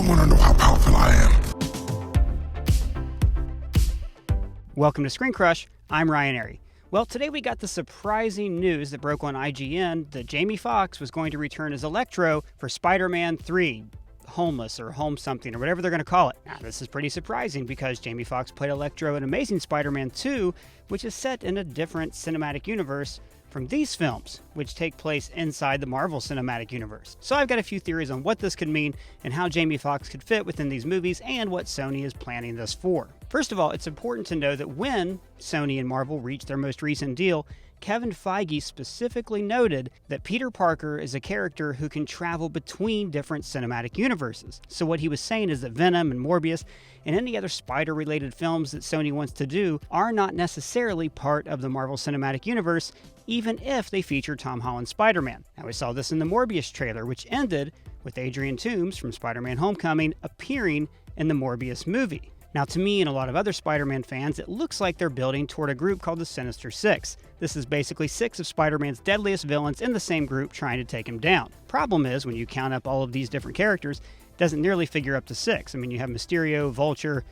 want to know how powerful I am? Welcome to Screen Crush. I'm Ryan Airy. Well, today we got the surprising news that broke on IGN that Jamie Foxx was going to return as Electro for Spider-Man 3. Homeless or Home something or whatever they're going to call it. Now, this is pretty surprising because Jamie Foxx played Electro in Amazing Spider-Man 2, which is set in a different cinematic universe from these films, which take place inside the Marvel Cinematic Universe. So I've got a few theories on what this could mean and how Jamie Foxx could fit within these movies and what Sony is planning this for. First of all, it's important to know that when Sony and Marvel reached their most recent deal, Kevin Feige specifically noted that Peter Parker is a character who can travel between different cinematic universes. So what he was saying is that Venom and Morbius and any other spider-related films that Sony wants to do are not necessarily part of the Marvel Cinematic Universe, even if they feature Tom Holland's Spider-Man. Now, we saw this in the Morbius trailer, which ended with Adrian Toomes from Spider-Man Homecoming appearing in the Morbius movie. Now, to me and a lot of other Spider-Man fans, it looks like they're building toward a group called the Sinister Six. This is basically 6 of Spider-Man's deadliest villains in the same group trying to take him down. Problem is, when you count up all of these different characters, it doesn't nearly figure up to 6. I mean, you have Mysterio, Vulture,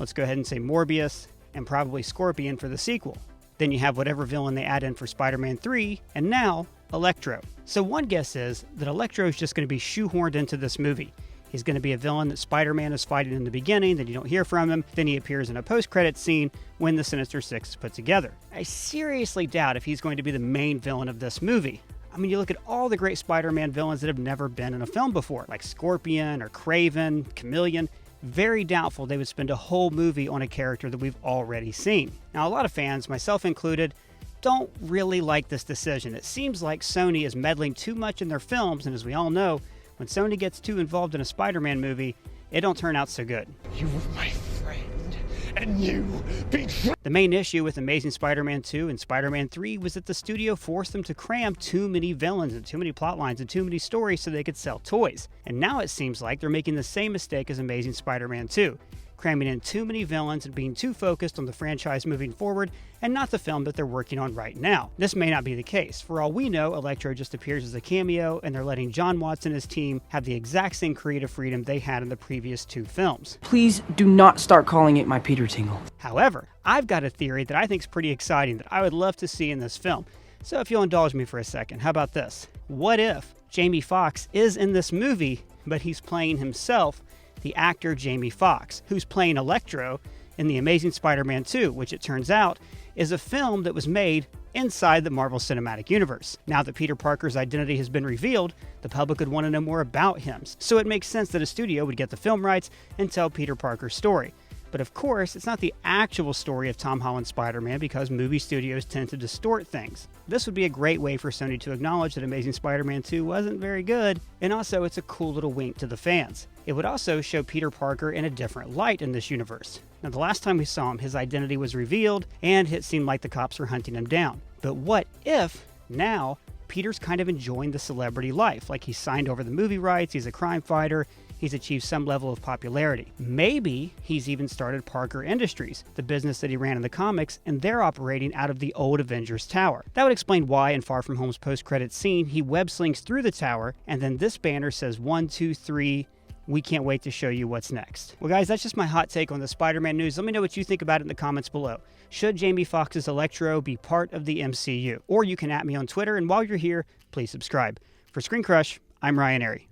let's go ahead and say Morbius, and probably Scorpion for the sequel. Then you have whatever villain they add in for Spider-Man 3, and now Electro. So one guess is that Electro is just going to be shoehorned into this movie. He's going to be a villain that Spider-Man is fighting in the beginning, then you don't hear from him, then he appears in a post-credits scene when the Sinister Six is put together. I seriously doubt if he's going to be the main villain of this movie. I mean, you look at all the great Spider-Man villains that have never been in a film before, like Scorpion or Kraven, Chameleon. Very doubtful they would spend a whole movie on a character that we've already seen. Now, a lot of fans, myself included, don't really like this decision. It seems like Sony is meddling too much in their films, and as we all know, when Sony gets too involved in a Spider-Man movie, it don't turn out so good. You were my friend, and you betrayed. The main issue with Amazing Spider-Man 2 and Spider-Man 3 was that the studio forced them to cram too many villains and too many plot lines and too many stories so they could sell toys. And now it seems like they're making the same mistake as Amazing Spider-Man 2. Cramming in too many villains and being too focused on the franchise moving forward and not the film that they're working on right now. This may not be the case. For all we know, Electro just appears as a cameo and they're letting John Watts and his team have the exact same creative freedom they had in the previous 2 films. Please do not start calling it my Peter tingle. However, I've got a theory that I think is pretty exciting that I would love to see in this film. So if you'll indulge me for a second, how about this? What if Jamie Foxx is in this movie, but he's playing himself, the actor Jamie Foxx, who's playing Electro in The Amazing Spider-Man 2, which it turns out is a film that was made inside the Marvel Cinematic Universe. Now that Peter Parker's identity has been revealed, the public would want to know more about him. So it makes sense that a studio would get the film rights and tell Peter Parker's story. But of course, it's not the actual story of Tom Holland's Spider-Man because movie studios tend to distort things. This would be a great way for Sony to acknowledge that Amazing Spider-Man 2 wasn't very good, and also it's a cool little wink to the fans. It would also show Peter Parker in a different light in this universe. Now, the last time we saw him, his identity was revealed, and it seemed like the cops were hunting him down. But what if, now, Peter's kind of enjoying the celebrity life? Like he's signed over the movie rights, he's a crime fighter, he's achieved some level of popularity. Maybe he's even started Parker Industries, the business that he ran in the comics, and they're operating out of the old Avengers Tower. That would explain why in Far From Home's post-credits scene, he web slings through the tower, and then this banner says 1, 2, 3, we can't wait to show you what's next. Well, guys, that's just my hot take on the Spider-Man news. Let me know what you think about it in the comments below. Should Jamie Foxx's Electro be part of the MCU? Or you can @ me on Twitter, and while you're here, please subscribe. For Screen Crush, I'm Ryan Airy.